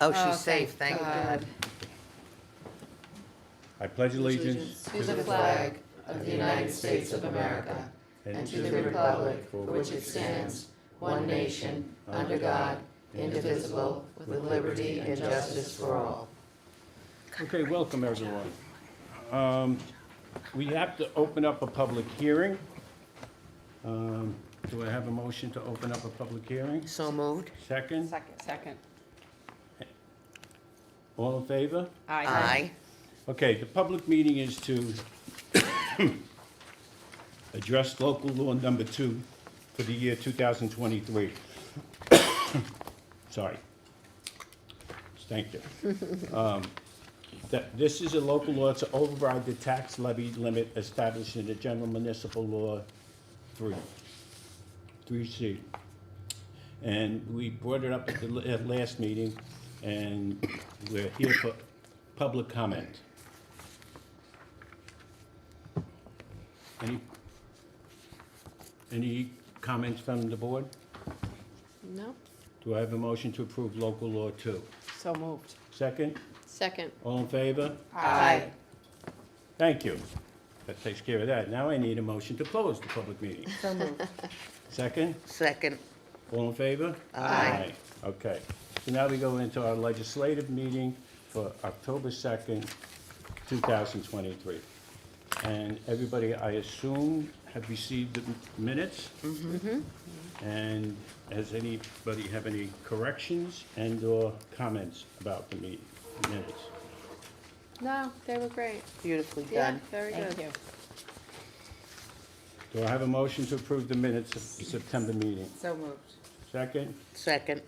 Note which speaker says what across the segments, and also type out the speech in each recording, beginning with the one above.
Speaker 1: Oh, she's safe, thank God.
Speaker 2: I pledge allegiance
Speaker 3: To the flag of the United States of America and to the republic for which it stands, one nation, under God, indivisible, with liberty and justice for all.
Speaker 2: Okay, welcome everyone. We have to open up a public hearing. Do I have a motion to open up a public hearing?
Speaker 1: So moved?
Speaker 2: Second?
Speaker 3: Second.
Speaker 2: All in favor?
Speaker 1: Aye.
Speaker 2: Okay, the public meeting is to address local law number 2 for the year 2023. Sorry. Thank you. This is a local law to override the tax levy limit established in the General Municipal Law 3C. And we brought it up at the last meeting, and we're here for public comment. Any comments from the board?
Speaker 3: No?
Speaker 2: Do I have a motion to approve local law 2?
Speaker 3: So moved.
Speaker 2: Second?
Speaker 3: Second.
Speaker 2: All in favor?
Speaker 3: Aye.
Speaker 2: Thank you. That takes care of that. Now I need a motion to close the public meeting.
Speaker 1: So moved.
Speaker 2: Second?
Speaker 1: Second.
Speaker 2: All in favor?
Speaker 1: Aye.
Speaker 2: Okay. So now we go into our legislative meeting for October 2nd, 2023. And everybody, I assume, have received the minutes? Mm-hmm. And does anybody have any corrections and/or comments about the minutes?
Speaker 3: No, they were great.
Speaker 1: Beautifully
Speaker 3: Yeah,
Speaker 1: done.
Speaker 3: very good.
Speaker 4: Thank you.
Speaker 2: Do I have a motion to approve the minutes of the September meeting?
Speaker 4: So moved.
Speaker 2: Second?
Speaker 1: Second.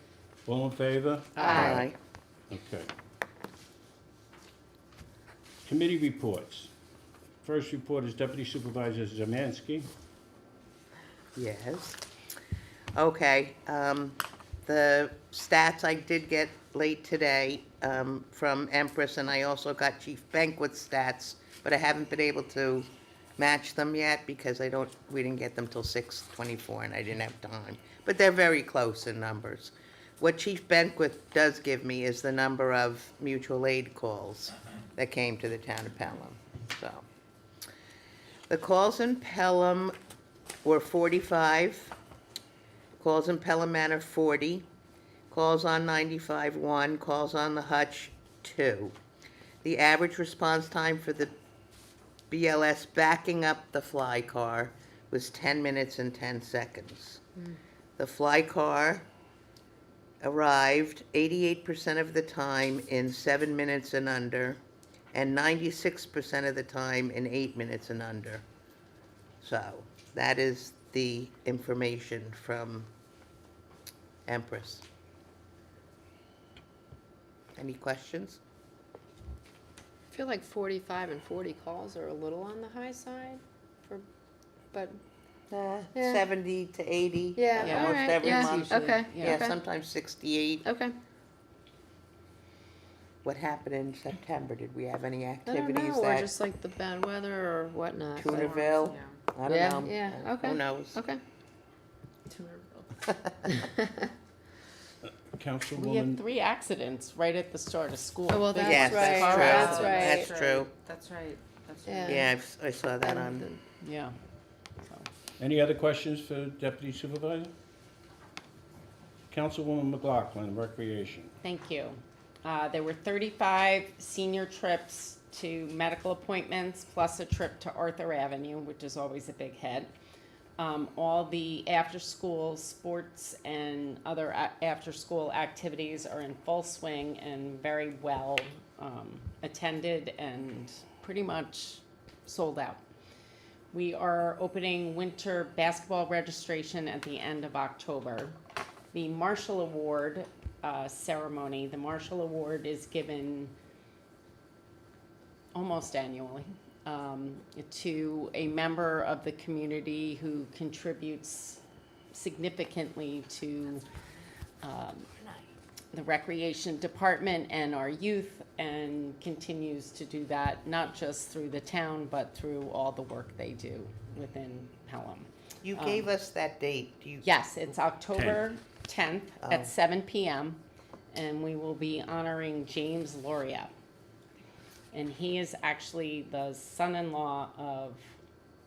Speaker 2: All in favor?
Speaker 1: Aye.
Speaker 2: Okay. Committee reports. First report is Deputy Supervisor Zamansky.
Speaker 1: Yes. Okay, the stats I did get late today, from Empress, and I also got Chief Banquet's stats, but I haven't been able to match them yet because we didn't get them till 6:24 and I didn't have time. But they're very close in numbers. What Chief Banquet does give me is the number of mutual aid calls that came to the town of Pelham, so. The calls in Pelham were 45, calls in Pelham Manor 40, calls on 95 1, calls on the Hutch 2. The average response time for the BLS backing up the fly car was 10 minutes and 10 seconds. The fly car arrived 88% of the time in 7 minutes and under, and 96% of the time in 8 minutes and under. So that is the information from Empress. Any questions?
Speaker 3: I feel like 45 and 40 calls are a little on the high side, but Yeah.
Speaker 1: 70 to 80,
Speaker 3: yeah,
Speaker 1: almost
Speaker 3: all right,
Speaker 1: every
Speaker 3: yeah,
Speaker 1: month.
Speaker 3: okay,
Speaker 1: Yeah,
Speaker 3: okay,
Speaker 1: sometimes 68.
Speaker 3: okay.
Speaker 1: What happened in September? Did we have any
Speaker 3: I don't
Speaker 1: activities
Speaker 3: know, or
Speaker 1: that
Speaker 3: just like the bad weather or whatnot. so-
Speaker 1: Tunaville? I don't
Speaker 3: Yeah,
Speaker 1: know.
Speaker 3: yeah, okay.
Speaker 1: Who knows?
Speaker 3: Okay.
Speaker 2: Councilwoman?
Speaker 4: We had 3 accidents right at the start of school.
Speaker 3: Oh, well, that's
Speaker 1: Yes,
Speaker 3: right,
Speaker 1: that's true.
Speaker 3: that's right.
Speaker 1: That's true.
Speaker 4: That's right. That's
Speaker 3: Yeah.
Speaker 4: right.
Speaker 1: Yeah, I saw that on.
Speaker 3: And
Speaker 4: Yeah. So,
Speaker 2: Any other questions for Deputy Supervisor? Councilwoman McLaughlin, Recreation.
Speaker 4: thank you. There were 35 senior trips to medical appointments, plus a trip to Arthur Avenue, which is always a big hit. All the after-school sports and other after-school activities are in full swing and very well attended and pretty much sold out. We are opening winter basketball registration at the end of October. The Marshall Award ceremony, the Marshall Award is given almost annually to a member of the community who contributes significantly to the recreation department and our youth, and continues to do that not just through the town but through all the work they do within Pelham.
Speaker 1: You gave us that date.
Speaker 4: Yes, it's October 10th
Speaker 1: Oh.
Speaker 4: at 7 p.m. and we will be honoring James Lauria. And he is actually the son-in-law of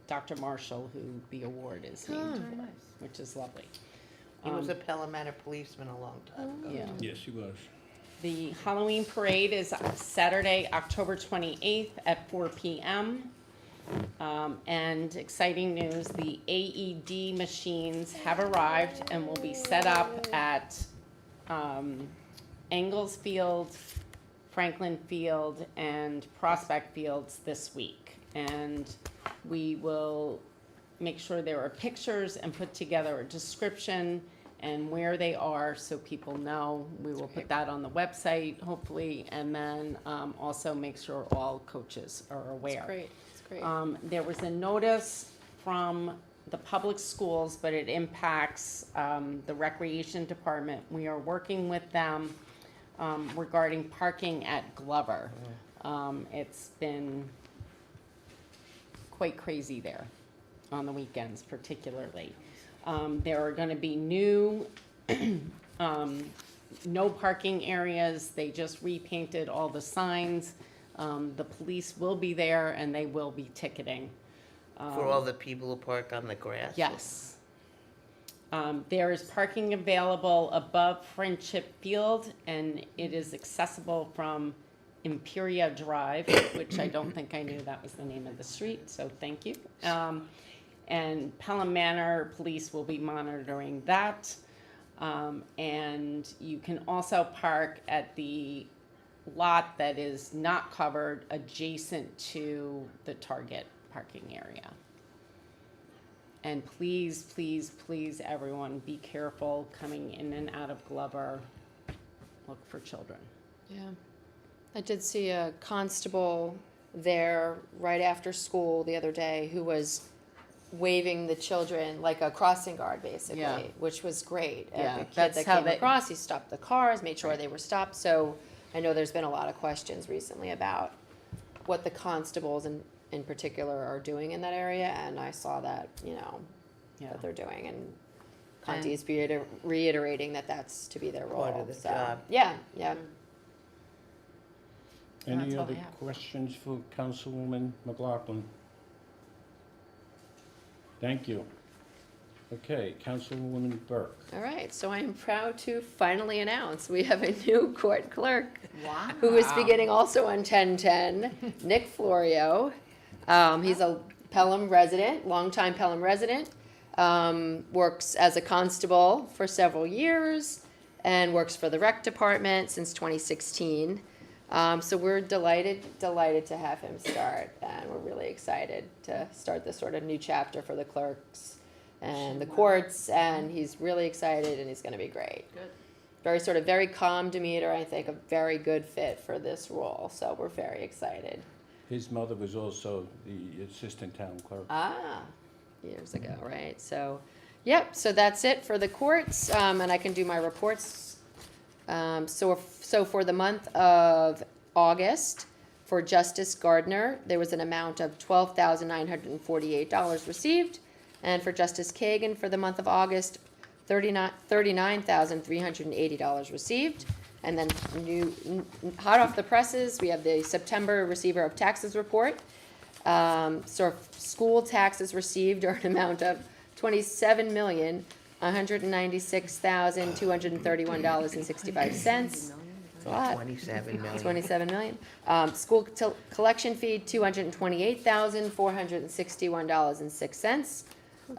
Speaker 4: Dr. Marshall, who the award is named for, which is lovely.
Speaker 1: He was a Pelham policeman a long time ago.
Speaker 4: Yeah.
Speaker 2: Yes, he was.
Speaker 4: The Halloween parade is Saturday, October 28th at 4 p.m. And exciting news, the AED machines have arrived and will be set up at Engels Field, Franklin Field, and Prospect Fields this week. And we will make sure there are pictures and put together a description and where they are so people know. We will put that on the website, hopefully, and then also make sure all coaches are aware.
Speaker 3: That's great, that's great.
Speaker 4: There was a notice from the public schools, but it impacts the recreation department. We are working with them regarding parking at Glover. It's been quite crazy there on the weekends particularly. There are gonna be new no parking areas. They just repainted all the signs. The police will be there and they will be ticketing.
Speaker 1: For all the people who park on the grass?
Speaker 4: Yes. There is parking available above Friendship Field, and it is accessible from Imperia Drive, which I don't think I knew that was the name of the street, so thank you. And Pelham Manor Police will be monitoring that. And you can also park at the lot that is not covered adjacent to the Target parking area. And please, please, please, everyone, be careful coming in and out of Glover. Look for children.
Speaker 3: Yeah. I did see a constable there right after school the other day who was waving the children like a crossing guard, basically,
Speaker 4: Yeah.
Speaker 3: which was great.
Speaker 4: Yeah,
Speaker 3: Every kid
Speaker 4: that's
Speaker 3: that
Speaker 4: how
Speaker 3: came
Speaker 4: they-
Speaker 3: across, he stopped the cars, made sure they were stopped. So I know there's been a lot of questions recently about what the constables in particular are doing in that area, and I saw that,
Speaker 4: Yeah.
Speaker 3: that they're doing, and Conti is reiterating that that's to be their role.
Speaker 1: Part of the
Speaker 3: so,
Speaker 1: job.
Speaker 3: Yeah, yeah.
Speaker 2: Any
Speaker 4: That's all
Speaker 2: other
Speaker 4: I have.
Speaker 2: questions for Councilwoman McLaughlin? Thank you. Okay, Councilwoman Burke.
Speaker 3: All right, so I am proud to finally announce we have a new court clerk
Speaker 4: Wow.
Speaker 3: who is beginning also on 10/10, Nick Florio. He's a Pelham resident, longtime Pelham resident, works as a constable for several years and works for the rec department since 2016. So we're delighted to have him start, and we're really excited to start this sort of new chapter for the clerks and the courts, and he's really excited, and he's going to be great.
Speaker 4: Good.
Speaker 3: Very calm demeanor, I think a very good fit for this role, so we're very excited.
Speaker 2: His mother was also the assistant town clerk.
Speaker 3: Years ago, right? So, yep, so that's it for the courts, and I can do my reports. So for the month of August, for Justice Gardner, there was an amount of $12,948 received. And for Justice Kagan, for the month of August, $39,380 received. And then hot off the presses, we have the September Receiver of Taxes report. So school taxes received are an amount of $27,196,231.65. That's a lot.
Speaker 1: 27 million.
Speaker 3: 27 million. School collection fee, $228,461.06.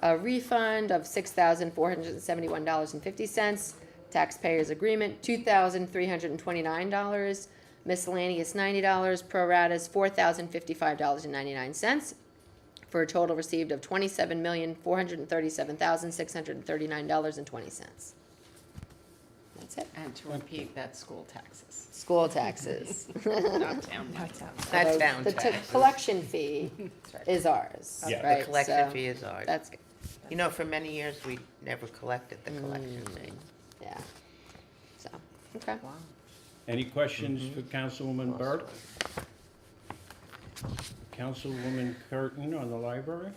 Speaker 3: A refund of $6,471.50. Taxpayers agreement, $2,329. Miscellaneous $90. Pro ratas, $4,055.99. For a total received of $27,437,639.20. That's it.
Speaker 4: And to repeat, that's school taxes.
Speaker 3: School taxes.
Speaker 4: Not town taxes.
Speaker 1: That's down
Speaker 3: The
Speaker 1: taxes.
Speaker 3: collection fee is ours,
Speaker 2: Yeah.
Speaker 3: right?
Speaker 1: The collection
Speaker 3: So
Speaker 1: fee is ours.
Speaker 3: That's good,
Speaker 1: You know, for many years, we never collected the collection fee.
Speaker 3: yeah. So, okay.
Speaker 2: Any questions for Councilwoman Burke? Councilwoman Curtin on the library?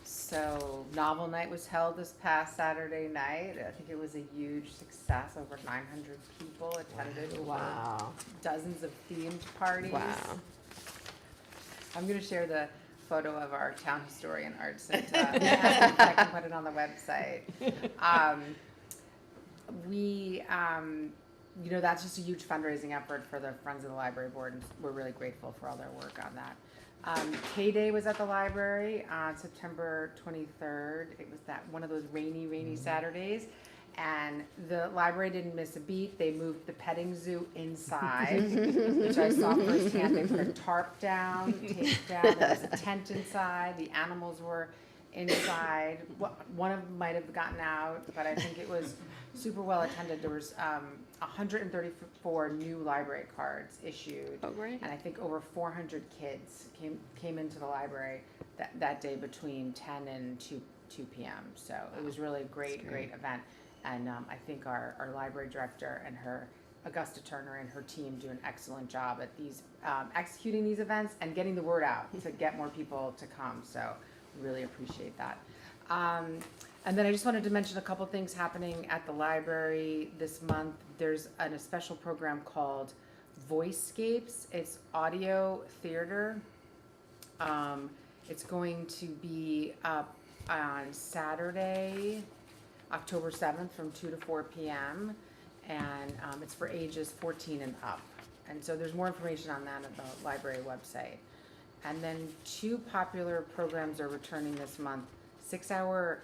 Speaker 3: So Novel Night was held this past Saturday night. I think it was a huge success. Over 900 people attended.
Speaker 5: Wow.
Speaker 3: Dozens of themed parties.
Speaker 5: Wow.
Speaker 3: I'm gonna share the photo of our town historian, Art Cinta. I can put it on the website. That's just a huge fundraising effort for the Friends of the Library Board, and we're really grateful for all their work on that. K-Day was at the library on September 23rd. It was one of those rainy Saturdays. And the library didn't miss a beat. They moved the petting zoo inside, which I saw firsthand. They put a tarp down, taped down. There was a tent inside. The animals were inside. One of them might have gotten out, but I think it was super well attended. There was 134 new library cards issued.
Speaker 5: Oh, great.
Speaker 3: And I think over 400 kids came into the library that day between 10 and 2 p.m. So it was really a great event. And I think our library director and Augusta Turner and her team do an excellent job at these executing these events and getting the word out to get more people to come. So really appreciate that. And then I just wanted to mention a couple things happening at the library this month. There's a special program called Voicescapes. It's audio theater. It's going to be up on Saturday, October 7th from 2 to 4 p.m. And it's for ages 14 and up. And so there's more information on that at the library website. And then 2 popular programs are returning this month. 6-hour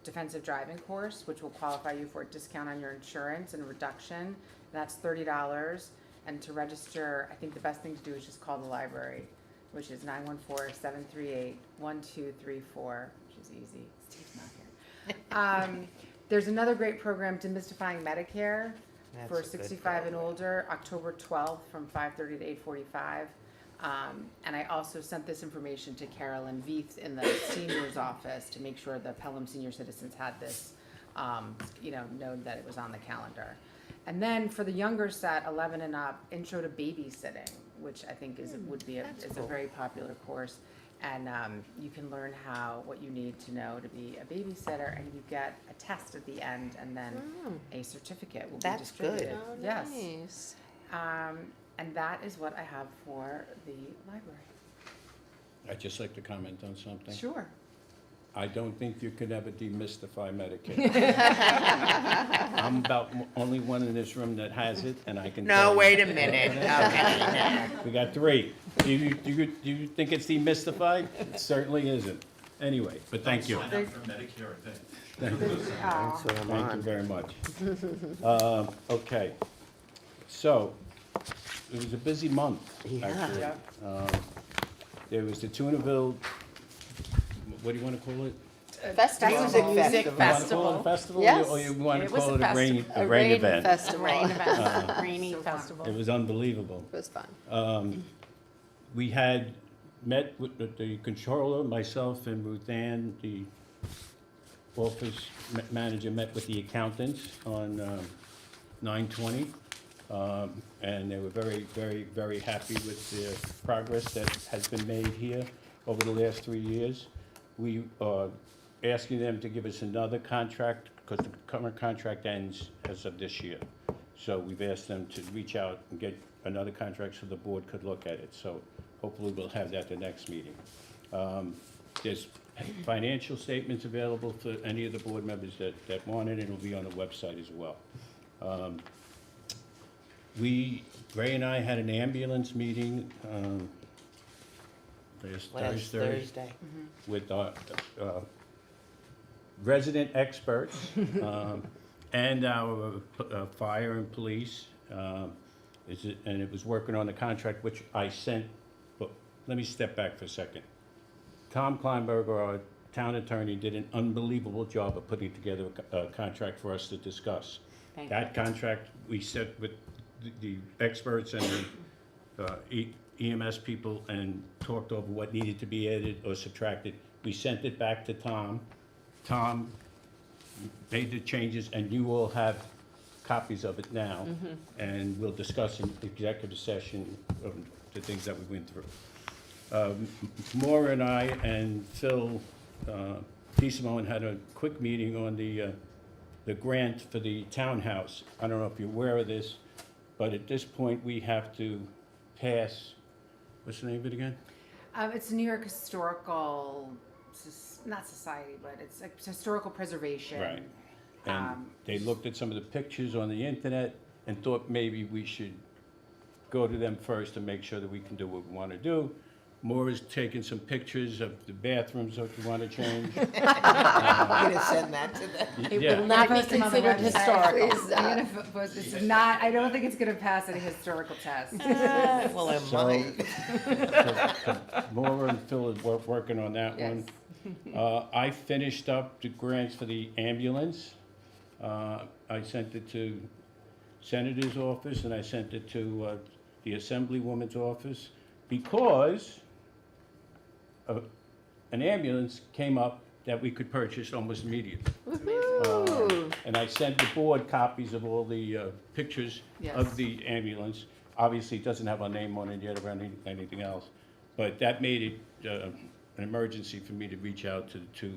Speaker 3: defensive driving course, which will qualify you for a discount on your insurance and a reduction. That's $30. And to register, I think the best thing to do is just call the library, which is 914-738-1234, which is easy. Steve's not here. There's another great program, Demystifying Medicare,
Speaker 1: That's
Speaker 3: for
Speaker 1: a good
Speaker 3: 65 and
Speaker 1: program.
Speaker 3: older, October 12th from 5:30 to 8:45. And I also sent this information to Carolyn Veith in the senior's office to make sure the Pelham senior citizens had this, known that it was on the calendar. And then for the younger set, 11 and up, Intro to Babysitting, which I think is a very popular course. And you can learn what you need to know to be a babysitter, and you get a test at the end, and then a certificate will be
Speaker 1: That's good.
Speaker 3: distributed.
Speaker 5: Oh,
Speaker 3: Yes.
Speaker 5: nice.
Speaker 3: And that is what I have for the library.
Speaker 2: I'd just like to comment on something.
Speaker 3: Sure.
Speaker 2: I don't think you could ever demystify Medicaid. I'm about only one in this room that has it, and I can tell
Speaker 1: No,
Speaker 2: you.
Speaker 1: wait a minute. Okay.
Speaker 2: We got 3. Do you think it's demystified? It certainly isn't. Anyway, but thank you.
Speaker 6: Sign up for Medicare, I think.
Speaker 2: Thank you.
Speaker 1: That's what I'm
Speaker 2: Thank you
Speaker 1: on.
Speaker 2: very much. Okay, so, it was a busy month, actually.
Speaker 3: Yeah.
Speaker 2: There was the Tunaville, what do you want to call it?
Speaker 5: Festival.
Speaker 1: Music
Speaker 5: Music
Speaker 1: festival.
Speaker 2: You want to call it a festival?
Speaker 5: Yes.
Speaker 2: Or you want to
Speaker 4: It was
Speaker 2: call
Speaker 4: a
Speaker 2: it a rain
Speaker 4: festival.
Speaker 2: event?
Speaker 4: A
Speaker 5: Festival.
Speaker 4: rain
Speaker 5: It
Speaker 4: event, rainy festival.
Speaker 2: It was unbelievable.
Speaker 5: was fun.
Speaker 2: We had met with the controller, myself and Ruth Ann, the office manager, met with the accountants on 9/20. And they were very, very, very happy with the progress that has been made here over the last 3 years. We are asking them to give us another contract, because the current contract ends as of this year. So we've asked them to reach out and get another contract so the board could look at it. So hopefully we'll have that the next meeting. There's financial statements available for any of the board members that want it, and it'll be on the website as well. Ray and I had an ambulance meeting last
Speaker 1: Last Thursday.
Speaker 2: with our resident experts and our fire and police. And it was working on the contract, which I sent, but let me step back for a second. Tom Kleinberger, our town attorney, did an unbelievable job of putting together a contract for us to discuss.
Speaker 4: Thank
Speaker 2: That contract, we set with the experts and the EMS people and talked over what needed to be added or subtracted. We sent it back to Tom. Tom made the changes, and you all have copies of it now. And we'll discuss in executive session of the things that we went through. Maura and I and Phil DeSimone had a quick meeting on the grant for the townhouse. I don't know if you're aware of this, but at this point, we have to pass, what's the name of it again?
Speaker 3: It's New York Historical, not Society, but it's like historical preservation.
Speaker 2: Right. And they looked at some of the pictures on the internet and thought maybe we should go to them first to make sure that we can do what we want to do. Maura's taken some pictures of the bathrooms that you want to change.
Speaker 1: I'm gonna send that to them.
Speaker 4: It
Speaker 2: Yeah.
Speaker 4: will not be
Speaker 3: Post them on the
Speaker 4: considered
Speaker 3: website.
Speaker 4: historical.
Speaker 5: Please,
Speaker 3: I'm gonna post, it's not, I don't think it's gonna pass any historical test.
Speaker 1: Well, it
Speaker 2: So-
Speaker 1: might.
Speaker 2: So Maura and Phil are working on that one. I finished up the grants for the ambulance. I sent it to Senator's office and I sent it to the Assemblywoman's office because an ambulance came up that we could purchase almost immediately. And I sent the board copies of all the pictures of
Speaker 3: Yes.
Speaker 2: the ambulance. Obviously, it doesn't have our name on it yet or anything else, but that made it an emergency for me to reach out to the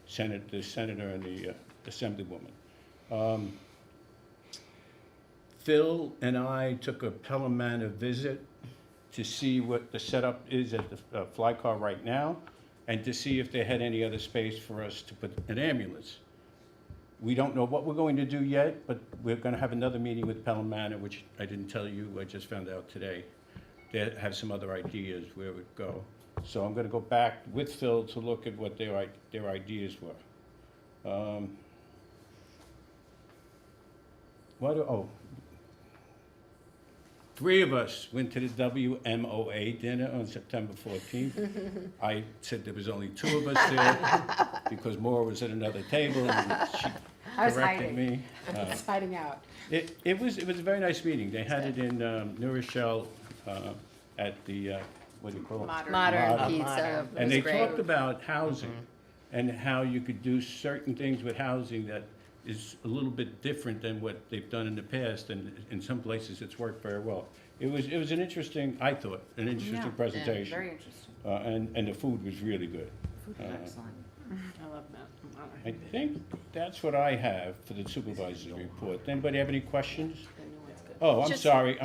Speaker 2: senator and the Assemblywoman. Phil and I took a Pelham Manor visit to see what the setup is at the fly car right now, and to see if they had any other space for us to put an ambulance. We don't know what we're going to do yet, but we're gonna have another meeting with Pelham Manor, which I didn't tell you, I just found out today. They have some other ideas where it would go. So I'm gonna go back with Phil to look at what their ideas were. Three of us went to the WMOA dinner on September 14th. I said there was only two of us there because Maura was at another table and she
Speaker 3: I was
Speaker 2: corrected
Speaker 3: hiding.
Speaker 2: me.
Speaker 3: It's hiding out.
Speaker 2: It was a very nice meeting. They had it in New Rochelle at the, what do you call it?
Speaker 3: Modern.
Speaker 5: Modern
Speaker 2: Modern.
Speaker 5: pizza. It
Speaker 2: And
Speaker 5: was
Speaker 2: they
Speaker 5: great.
Speaker 2: talked about housing and how you could do certain things with housing that is a little bit different than what they've done in the past, and in some places it's worked very well. It was an interesting, I thought, an interesting
Speaker 3: Yeah,
Speaker 2: presentation.
Speaker 3: Very interesting.
Speaker 2: And the food was really good.
Speaker 3: Food was excellent.
Speaker 4: I love that.
Speaker 2: I think that's what I have for the supervisor's report. Anybody have any questions? Oh, I'm
Speaker 5: Just-
Speaker 2: sorry.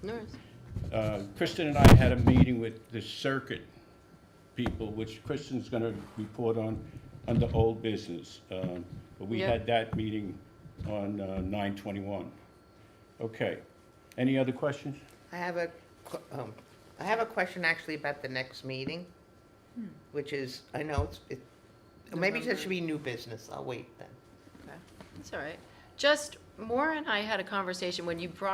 Speaker 5: No worries.
Speaker 2: Kristen and I had a meeting with the circuit people, which Kristen's gonna report on under old business. But we
Speaker 5: Yep.
Speaker 2: had that meeting on 9/21. Okay. Any other questions?
Speaker 1: I have a question actually about the next meeting, which is, I know maybe it should be new business. I'll wait then.
Speaker 5: That's all right. Just, Maura and I had a conversation when you brought